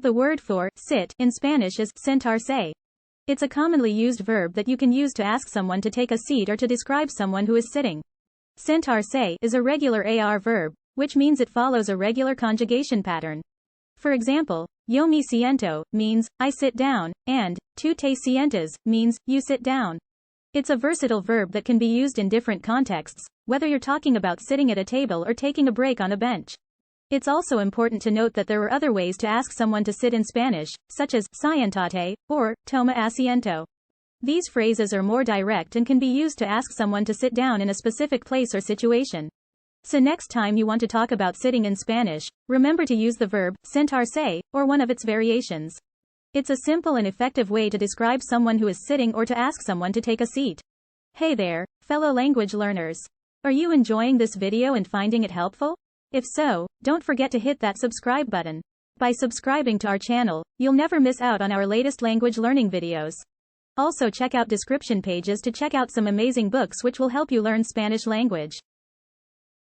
The word for sit in Spanish is sentarse. It's a commonly used verb that you can use to ask someone to take a seat or to describe someone who is sitting. Sentarse is a regular AR verb, which means it follows a regular conjugation pattern. For example, yo me siento means I sit down, and tú te sientas means you sit down. It's a versatile verb that can be used in different contexts, whether you're talking about sitting at a table or taking a break on a bench. It's also important to note that there are other ways to ask someone to sit in Spanish, such as siéntate or toma asiento. These phrases are more direct and can be used to ask someone to sit down in a specific place or situation. So next time you want to talk about sitting in Spanish, remember to use the verb sentarse or one of its variations. It's a simple and effective way to describe someone who is sitting or to ask someone to take a seat. Hey there, fellow language learners. Are you enjoying this video and finding it helpful? If so, don't forget to hit that subscribe button. By subscribing to our channel, you'll never miss out on our latest language learning videos. Also check out description pages to check out some amazing books which will help you learn Spanish language.